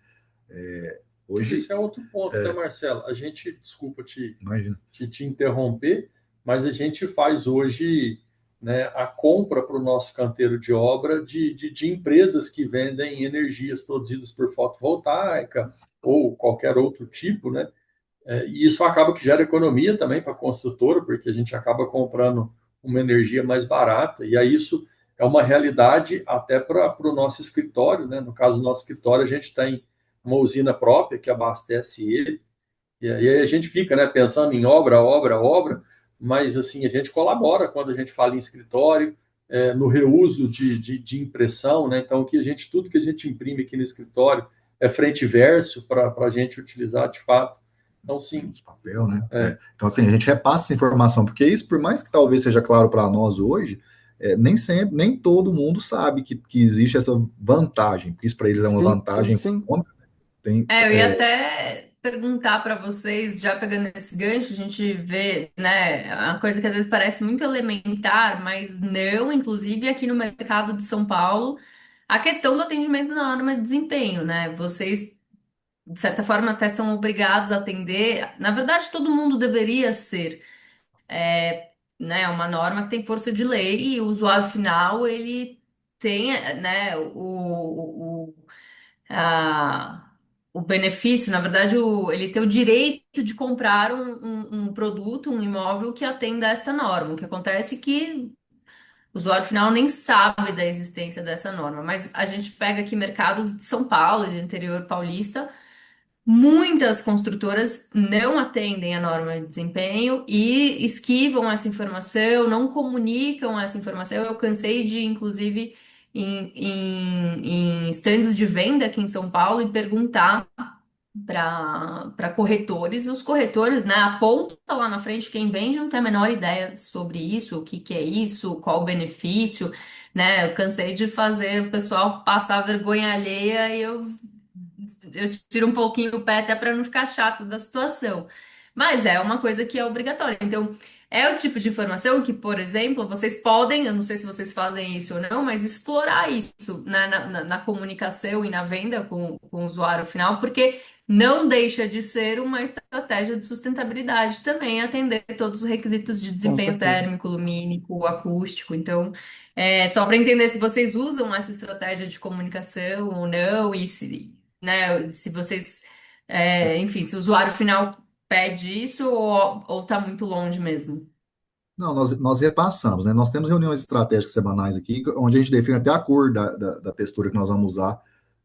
Hoje, Esse é outro ponto, né, Marcelo? A gente, desculpa imagina, te interromper, mas a gente faz hoje, né, a compra para o nosso canteiro de obra de empresas que vendem energias produzidas por fotovoltaica ou qualquer outro tipo, né? E isso acaba que gera economia também para a construtora, porque a gente acaba comprando uma energia mais barata, e aí isso é uma realidade até para o nosso escritório, né? No caso do nosso escritório, a gente tem uma usina própria que abastece ele, e aí a gente fica, né, pensando em obra, obra, obra, mas assim, a gente colabora quando a gente fala em escritório, no reuso de impressão, né? Então, tudo que a gente imprime aqui no escritório é frente e verso para a gente utilizar de fato. Então, sim. papel, né? Então, assim, a gente repassa essa informação, porque isso, por mais que talvez seja claro para nós hoje, nem sempre, nem todo mundo sabe que existe essa vantagem, porque isso para eles é uma Sim, sim, vantagem sim. econômica. Tem, Eu ia até perguntar para vocês, já pegando esse gancho, a gente vê, né, uma coisa que às vezes parece muito elementar, mas não, inclusive aqui no mercado de São Paulo, a questão do atendimento na norma de desempenho, né? Vocês, de certa forma, até são obrigados a atender. Na verdade, todo mundo deveria ser, né, uma norma que tem força de lei e o usuário final, ele tem, né, a- o benefício, na verdade, ele tem o direito de comprar um produto, um imóvel que atenda a esta norma. O que acontece é que o usuário final nem sabe da existência dessa norma, mas a gente pega aqui mercados de São Paulo, do interior paulista, muitas construtoras não atendem a norma de desempenho e esquivam essa informação, não comunicam essa informação. Eu cansei de, inclusive, em stands de venda aqui em São Paulo e perguntar para corretores. Os corretores, né, apontam lá na frente quem vende não tem a menor ideia sobre isso, o que que é isso, qual o benefício, né? Eu cansei de fazer o pessoal passar vergonha alheia e eu tiro um pouquinho o pé até para não ficar chato da situação. Mas é uma coisa que é obrigatória. Então, é o tipo de informação que, por exemplo, vocês podem, eu não sei se vocês fazem isso ou não, mas explorar isso na comunicação e na venda com o usuário final, porque não deixa de ser uma estratégia de sustentabilidade também, atender todos os requisitos de Com desempenho certeza. térmico, lumínico, acústico. Então, só para entender se vocês usam essa estratégia de comunicação ou não, e se, né, se vocês, enfim, se o usuário final pede isso ou tá muito longe mesmo. Não, nós repassamos, né? Nós temos reuniões estratégicas semanais aqui, onde a gente define até a cor da textura que nós vamos usar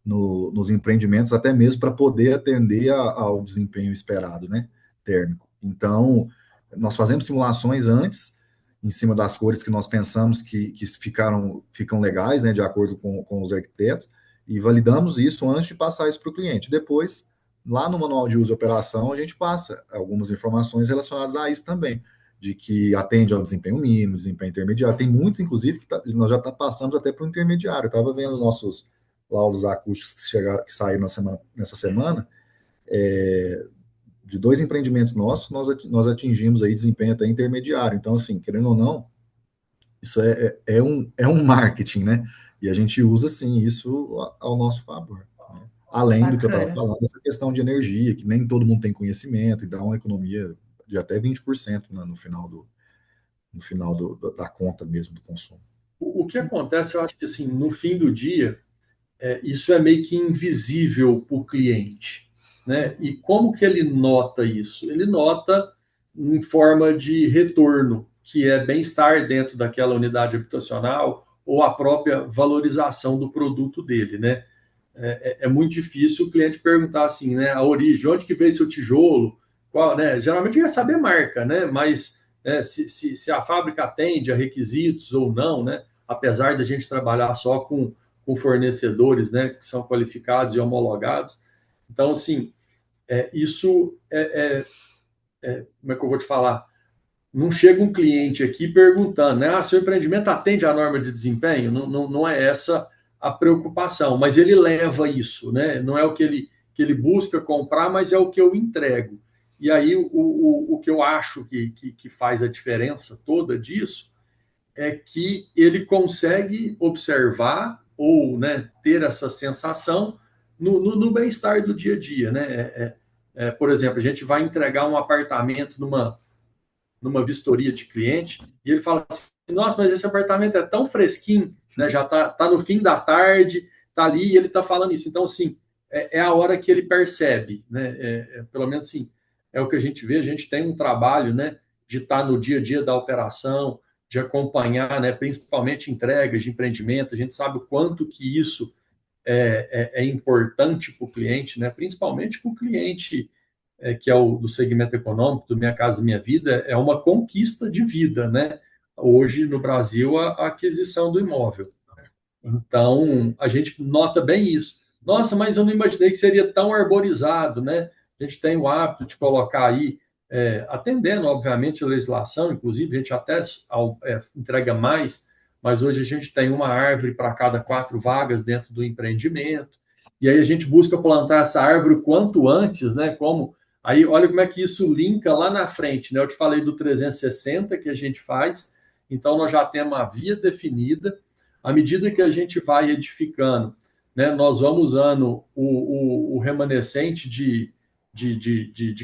nos empreendimentos, até mesmo para poder atender ao desempenho esperado, né? Térmico. Então, nós fazemos simulações antes, em cima das cores que nós pensamos que ficam legais, né? De acordo com os arquitetos, e validamos isso antes de passar isso para o cliente. Depois, lá no manual de uso e operação, a gente passa algumas informações relacionadas a isso também de que atende ao desempenho mínimo, desempenho intermediário. Tem muitos, inclusive, nós já passamos até para o intermediário. Eu estava vendo nossos laudos acústicos que saíram nessa semana, de 2 empreendimentos nossos, nós atingimos aí desempenho até intermediário. Então, assim, querendo ou não, isso é um marketing, né? E a gente usa, sim, isso ao nosso favor. Né? Além do que eu estava Bacana. falando, essa questão de energia, que nem todo mundo tem conhecimento, e dá uma economia de até 20%, né, da conta mesmo do consumo. O que acontece, eu acho que assim, no fim do dia, isso é meio que invisível para o cliente, né? E como que ele nota isso? Ele nota em forma de retorno, que é bem-estar dentro daquela unidade habitacional ou a própria valorização do produto dele, né? É muito difícil o cliente perguntar assim, né? A origem, onde que veio seu tijolo? Qual, né? Geralmente ele quer saber marca, né? Mas se a fábrica atende a requisitos ou não, né? Apesar da gente trabalhar só com fornecedores, né? Que são qualificados e homologados. Então, assim, isso como é que eu vou te falar? Não chega um cliente aqui perguntando, né? Seu empreendimento atende à norma de desempenho? Não, não, não é essa a preocupação, mas ele leva isso, né? Não é o que ele busca comprar, mas é o que eu entrego. E aí o que eu acho que faz a diferença toda disso é que ele consegue observar ou, né, ter essa sensação no bem-estar do dia a dia, né? Por exemplo, a gente vai entregar um apartamento numa vistoria de cliente, e ele fala assim, nossa, mas esse apartamento é tão fresquinho, né? Já tá no fim da tarde, tá ali, e ele tá falando isso. Então, assim, é a hora que ele percebe, né? Pelo menos assim, é o que a gente vê, a gente tem um trabalho, né, de estar no dia a dia da operação, de acompanhar, né, principalmente entregas de empreendimento, a gente sabe o quanto que isso é importante para o cliente, né, principalmente para o cliente que é o do segmento econômico, do Minha Casa Minha Vida, é uma conquista de vida, né? Hoje, no Brasil, a aquisição do imóvel. Então, a gente nota bem isso. Nossa, mas eu não imaginei que seria tão arborizado, né? A gente tem o hábito de colocar aí, atendendo, obviamente, a legislação, inclusive, a gente até entrega mais, mas hoje a gente tem uma árvore para cada 4 vagas dentro do empreendimento, e aí a gente busca plantar essa árvore o quanto antes, né? Como aí, olha como é que isso linka lá na frente, né? Eu te falei do 360 que a gente faz, então nós já temos a via definida, à medida que a gente vai edificando, né, nós vamos usando o remanescente de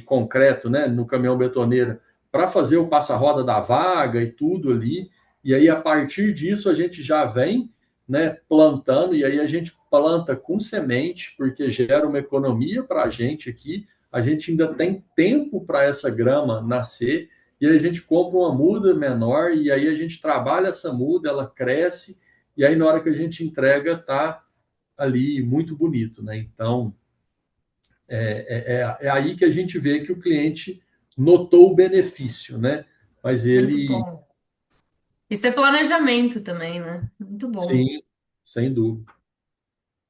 concreto, né, no caminhão betoneira para fazer o passa-roda da vaga e tudo ali. E aí, a partir disso, a gente já vem, né, plantando, e aí a gente planta com semente, porque gera uma economia para a gente aqui, a gente ainda tem tempo para essa grama nascer, e aí a gente compra uma muda menor, e aí a gente trabalha essa muda, ela cresce, e aí na hora que a gente entrega, tá ali muito bonito, né? Então, é aí que a gente vê que o cliente notou o benefício, né? Mas Muito ele, bom. Isso é planejamento também, né? Muito bom. sim, sem dúvida.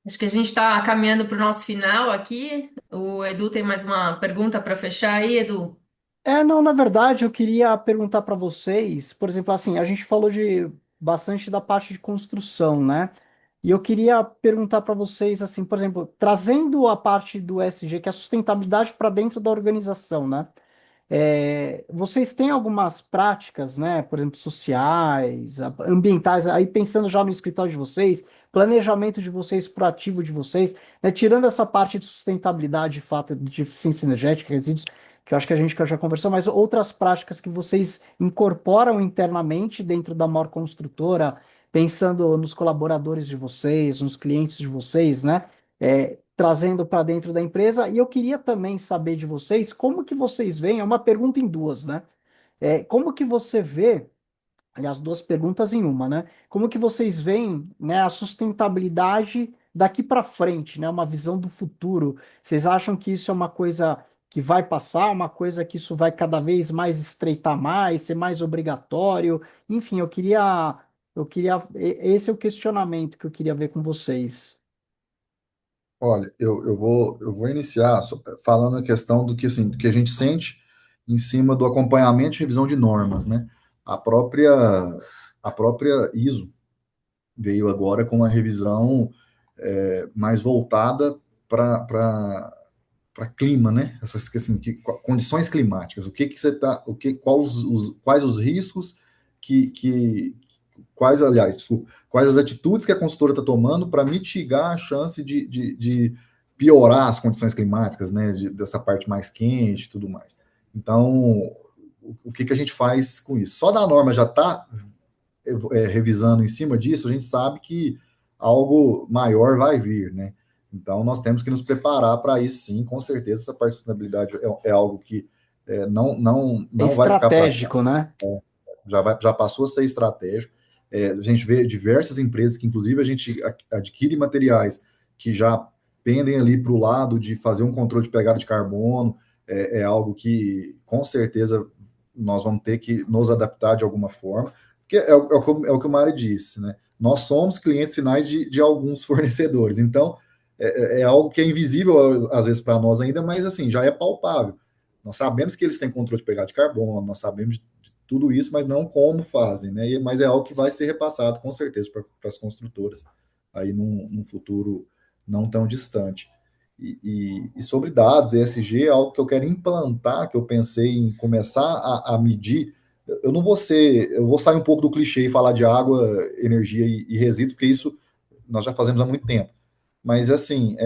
Acho que a gente está caminhando para o nosso final aqui. O Edu tem mais uma pergunta para fechar aí, Edu. Não, na verdade, eu queria perguntar para vocês, por exemplo, assim, a gente falou de bastante da parte de construção, né? E eu queria perguntar para vocês, assim, por exemplo, trazendo a parte do ESG, que é a sustentabilidade para dentro da organização, né? Vocês têm algumas práticas, né, por exemplo, sociais, ambientais, aí pensando já no escritório de vocês, planejamento de vocês, proativo de vocês, né, tirando essa parte de sustentabilidade, de fato, de eficiência energética, resíduos, que eu acho que a gente já conversou, mas outras práticas que vocês incorporam internamente dentro da maior construtora, pensando nos colaboradores de vocês, nos clientes de vocês, né? Trazendo para dentro da empresa. E eu queria também saber de vocês como que vocês veem, é uma pergunta em duas, né? Como que você vê, aliás, duas perguntas em uma, né? Como que vocês veem, né, a sustentabilidade daqui para frente, né? Uma visão do futuro. Vocês acham que isso é uma coisa que vai passar, uma coisa que isso vai cada vez mais estreitar mais, ser mais obrigatório? Enfim, esse é o questionamento que eu queria ver com vocês. Olha, eu vou iniciar falando a questão do que, assim, do que a gente sente em cima do acompanhamento e revisão de normas, né? A própria, a própria ISO veio agora com uma revisão mais voltada para clima, né? Essas assim, condições climáticas. O que que você tá, quais os riscos que aliás, desculpa, quais as atitudes que a consultora está tomando para mitigar a chance de piorar as condições climáticas, né? Dessa parte mais quente e tudo mais. Então, o que a gente faz com isso? Só da norma já está revisando em cima disso, a gente sabe que algo maior vai vir, né? Então, nós temos que nos preparar para isso, sim, com certeza. Essa parte de sustentabilidade é algo que É não vai ficar para estratégico, né? já passou a ser estratégico. A gente vê diversas empresas que, inclusive, a gente adquire materiais que já pendem ali para o lado de fazer um controle de pegada de carbono. É algo que, com certeza, nós vamos ter que nos adaptar de alguma forma, porque é o que o Mário disse, né? Nós somos clientes finais de alguns fornecedores, então é algo que é invisível às vezes para nós ainda, mas assim, já é palpável. Nós sabemos que eles têm controle de pegada de carbono, nós sabemos de tudo isso, mas não como fazem, né? Mas é algo que vai ser repassado com certeza para as construtoras aí num futuro não tão distante. E sobre dados, ESG é algo que eu quero implantar, que eu pensei em começar a medir. Eu vou sair um pouco do clichê e falar de água, energia e resíduos, porque isso nós já fazemos há muito tempo. Mas assim,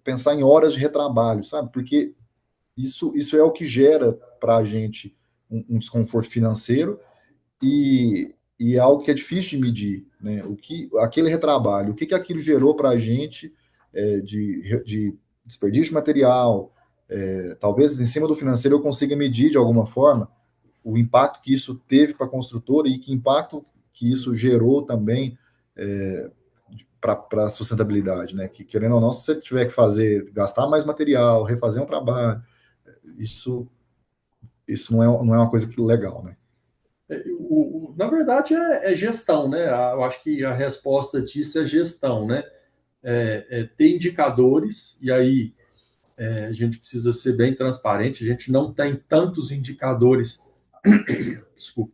pensar em horas de retrabalho, sabe? Porque isso é o que gera para a gente um desconforto financeiro e é algo que é difícil de medir, né? Aquele retrabalho, o que aquilo gerou para a gente de desperdício de material, talvez em cima do financeiro eu consiga medir de alguma forma o impacto que isso teve para a construtora e que impacto que isso gerou também para a sustentabilidade, né? Que querendo ou não, se você tiver que gastar mais material, refazer um trabalho, isso, isso não é uma coisa que legal, né? Na verdade, é gestão, né? Eu acho que a resposta disso é gestão, né? Ter indicadores, e aí a gente precisa ser bem transparente, a gente não tem tantos indicadores, desculpa,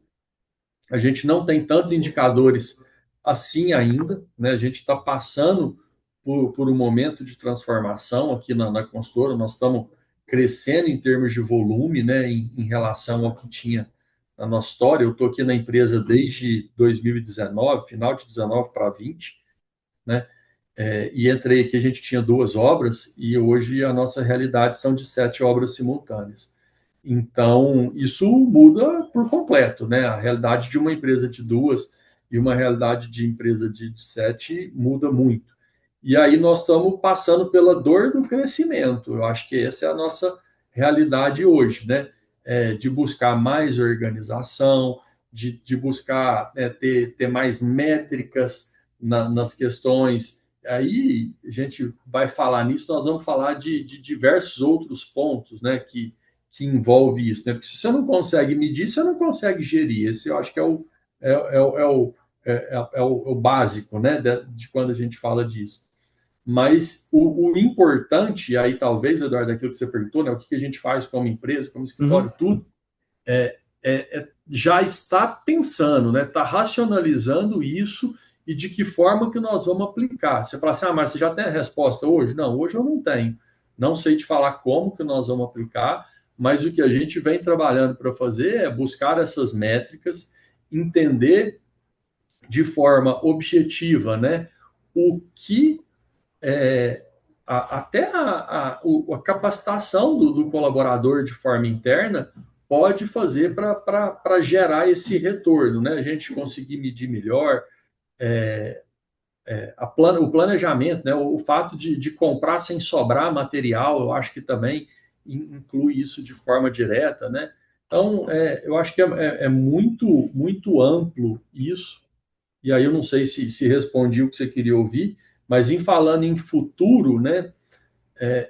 a gente não tem tantos indicadores assim ainda, né? A gente está passando por um momento de transformação aqui na consultora, nós estamos crescendo em termos de volume, né, em relação ao que tinha na nossa história. Eu estou aqui na empresa desde 2019, final de 19 para 20, né? E entrei aqui, a gente tinha 2 obras, e hoje a nossa realidade são de 7 obras simultâneas. Então, isso muda por completo, né? A realidade de uma empresa de duas e uma realidade de empresa de sete muda muito. E aí nós estamos passando pela dor do crescimento. Eu acho que essa é a nossa realidade hoje, né? De buscar mais organização, de buscar ter mais métricas nas questões. Aí a gente vai falar nisso, nós vamos falar de diversos outros pontos, né, que envolve isso, né? Porque se você não consegue medir, você não consegue gerir. Esse eu acho que é, é, é o, o básico, né, de quando a gente fala disso. Mas o importante, aí talvez, Eduardo, aquilo que você perguntou, né, o que a gente faz como empresa, como Uhum. escritório, tudo, já está pensando, né, está racionalizando isso e de que forma que nós vamos aplicar. Você fala assim, mas você já tem a resposta hoje? Não, hoje eu não tenho. Não sei te falar como que nós vamos aplicar, mas o que a gente vem trabalhando para fazer é buscar essas métricas, entender de forma objetiva, né, o que até a capacitação do colaborador de forma interna pode fazer para gerar esse retorno, né? A gente conseguir medir melhor o planejamento, né? O fato de comprar sem sobrar material, eu acho que também inclui isso de forma direta, né? Então, eu acho que é muito, muito amplo isso. E aí eu não sei se respondi o que você queria ouvir, mas em falando em futuro, né?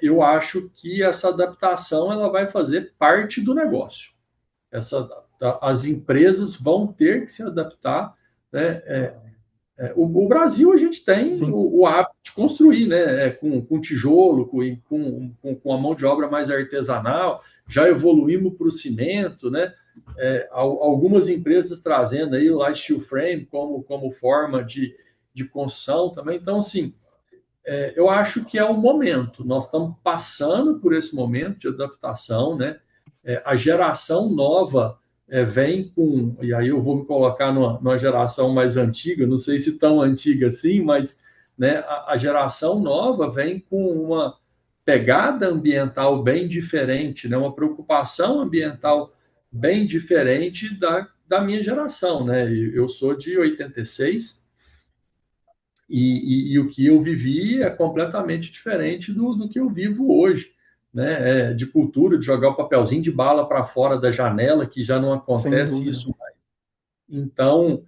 Eu acho que essa adaptação ela vai fazer parte do negócio. As empresas vão ter que se adaptar, né? O Brasil a gente tem Sim. o hábito de construir, né? Com tijolo, com a mão de obra mais artesanal, já evoluímos para o cimento, né? Algumas empresas trazendo aí o light steel frame como forma de construção também. Então, assim, eu acho que é o momento. Nós estamos passando por esse momento de adaptação, né? A geração nova vem com, e aí eu vou me colocar numa geração mais antiga, não sei se tão antiga assim, mas né, a geração nova vem com uma pegada ambiental bem diferente, né? Uma preocupação ambiental bem diferente da minha geração, né? Eu sou de 86 e o que eu vivi é completamente diferente do que eu vivo hoje, né? De cultura, de jogar o papelzinho de bala para fora da janela, que já não Sem acontece dúvida. isso. Então,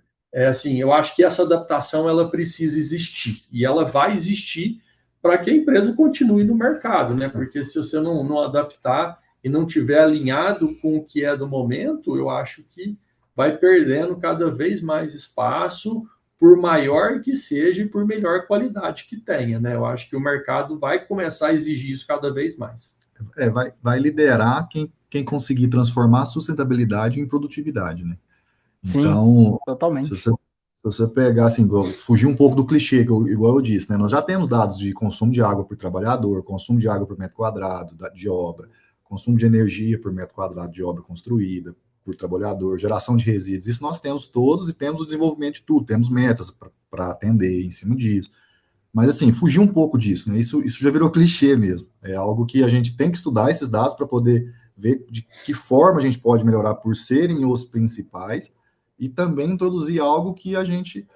assim, eu acho que essa adaptação ela precisa existir e ela vai existir para que a empresa continue no mercado, né? Porque se você não adaptar e não tiver alinhado com o que é do momento, eu acho que vai perdendo cada vez mais espaço, por maior que seja e por melhor qualidade que tenha, né? Eu acho que o mercado vai começar a exigir isso cada vez mais. Vai liderar quem conseguir transformar a sustentabilidade em produtividade, né? Sim, Então, se totalmente. você, se você pegar, assim, fugir um pouco do clichê, igual eu disse, né? Nós já temos dados de consumo de água por trabalhador, consumo de água por metro quadrado de obra, consumo de energia por metro quadrado de obra construída por trabalhador, geração de resíduos. Isso nós temos todos e temos o desenvolvimento de tudo, temos metas para atender em cima disso. Mas, assim, fugir um pouco disso, né? Isso já virou clichê mesmo. É algo que a gente tem que estudar esses dados para poder ver de que forma a gente pode melhorar por serem os principais e também introduzir algo que a gente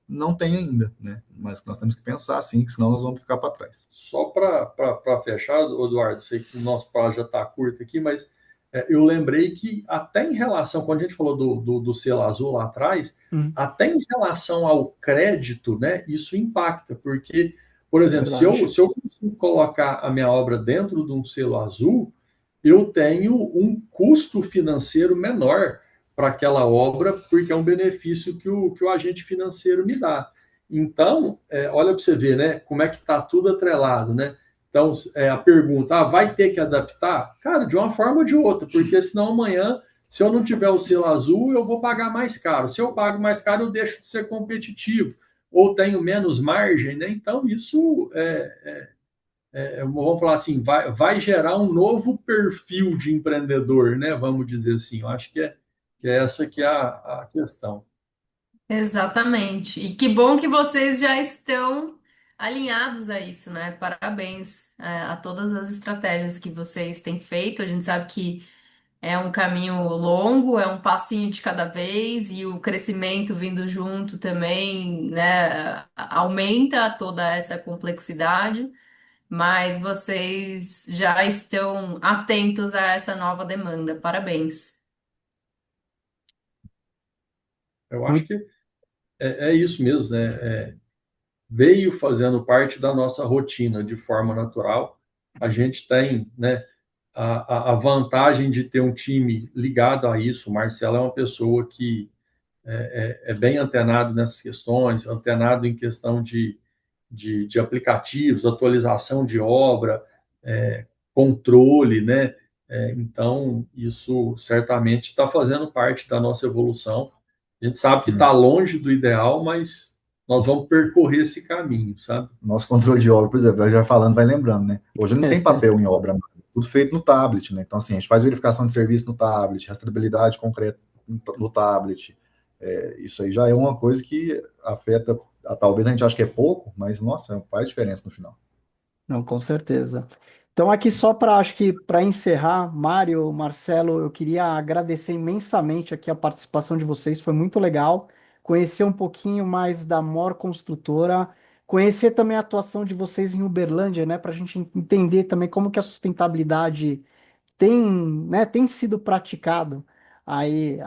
não tem ainda, né? Mas que nós temos que pensar assim, que senão nós vamos ficar para trás. Só para fechar, Eduardo, sei que o nosso prazo já está curto aqui, mas eu lembrei que até em relação, quando a gente falou do selo azul lá atrás, Hum, até em relação ao crédito, né, isso impacta, porque, por exemplo, se eu, verdade. se eu consigo colocar a minha obra dentro de um selo azul, eu tenho um custo financeiro menor para aquela obra, porque é um benefício que o agente financeiro me dá. Então, olha para você ver, né? Como é que está tudo atrelado, né? Então, a pergunta, vai ter que adaptar? Cara, de uma forma ou de outra, porque senão amanhã, se eu não tiver o selo azul, eu vou pagar mais caro. Se eu pago mais caro, eu deixo de ser competitivo, ou tenho menos margem, né? Então, isso vamos falar assim, vai gerar um novo perfil de empreendedor, né? Vamos dizer assim. Eu acho que é essa que é a questão. Exatamente. E que bom que vocês já estão alinhados a isso, né? Parabéns, a todas as estratégias que vocês têm feito. A gente sabe que é um caminho longo, é um passinho de cada vez e o crescimento vindo junto também, né, aumenta toda essa complexidade, mas vocês já estão atentos a essa nova demanda. Parabéns. Eu acho Muito, que é isso mesmo, né? Veio fazendo parte da nossa rotina de forma natural. A gente tem, né, a vantagem de ter um time ligado a isso. O Marcelo é uma pessoa que é bem antenado nessas questões, antenado em questão de aplicativos, atualização de obra, controle, né? Então, isso certamente está fazendo parte da nossa evolução. A gente sabe que está Hum. longe do ideal, mas nós vamos percorrer esse caminho, sabe? Nosso controle de obra, por exemplo, já falando, vai lembrando, né? Hoje não tem papel em obra, mais, tudo feito no tablet, né? Então, assim, a gente faz verificação de serviço no tablet, rastreabilidade concreta no tablet. Isso aí já é uma coisa que afeta, talvez a gente ache que é pouco, mas, nossa, faz diferença no final. não, com certeza. Então, aqui só para, acho que para encerrar, Mário, Marcelo, eu queria agradecer imensamente aqui a participação de vocês, foi muito legal conhecer um pouquinho mais da Mor Construtora, conhecer também a atuação de vocês em Uberlândia, né, para a gente entender também como que a sustentabilidade tem, né, tem sido praticado aí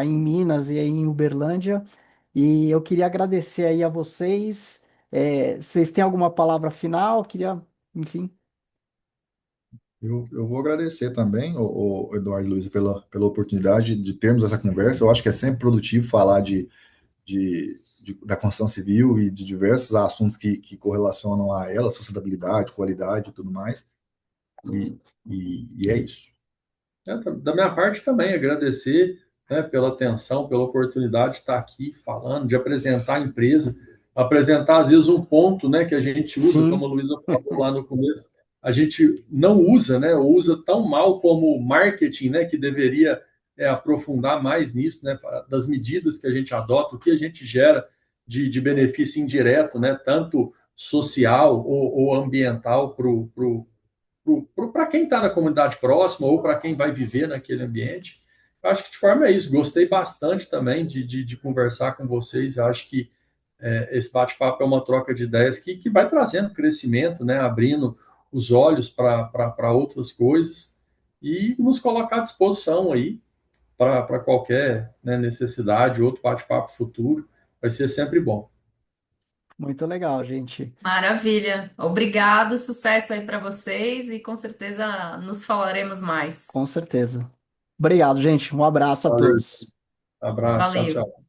em Minas e aí em Uberlândia. E eu queria agradecer aí a vocês. Vocês têm alguma palavra final? Queria, enfim. Eu vou agradecer também, o Eduardo e Luiz, pela oportunidade de termos essa conversa. Eu acho que é sempre produtivo falar da construção civil e de diversos assuntos que correlacionam a ela, sustentabilidade, qualidade e tudo mais. E, e é isso. Da minha parte também, agradecer, né, pela atenção, pela oportunidade de estar aqui falando, de apresentar a empresa, apresentar às vezes um ponto, né, que a gente usa, como a Sim, Luísa falou lá no começo, a gente não usa, né, ou usa tão mal como marketing, né, que deveria aprofundar mais nisso, né, das medidas que a gente adota, o que a gente gera de benefício indireto, né, tanto social ou ambiental para quem está na comunidade próxima ou para quem vai viver naquele ambiente. Eu acho que de forma é isso. Gostei bastante também de conversar com vocês. Eu acho que esse bate-papo é uma troca de ideias que vai trazendo crescimento, né? Abrindo os olhos para outras coisas e nos colocar à disposição aí para qualquer, né, necessidade, outro bate-papo futuro. Vai ser sempre bom. muito legal, gente. Maravilha. Obrigado, sucesso aí para vocês e com certeza nos falaremos mais. Com certeza. Obrigado, gente. Um abraço a Valeu. todos. Abraço. Tchau, Valeu. tchau.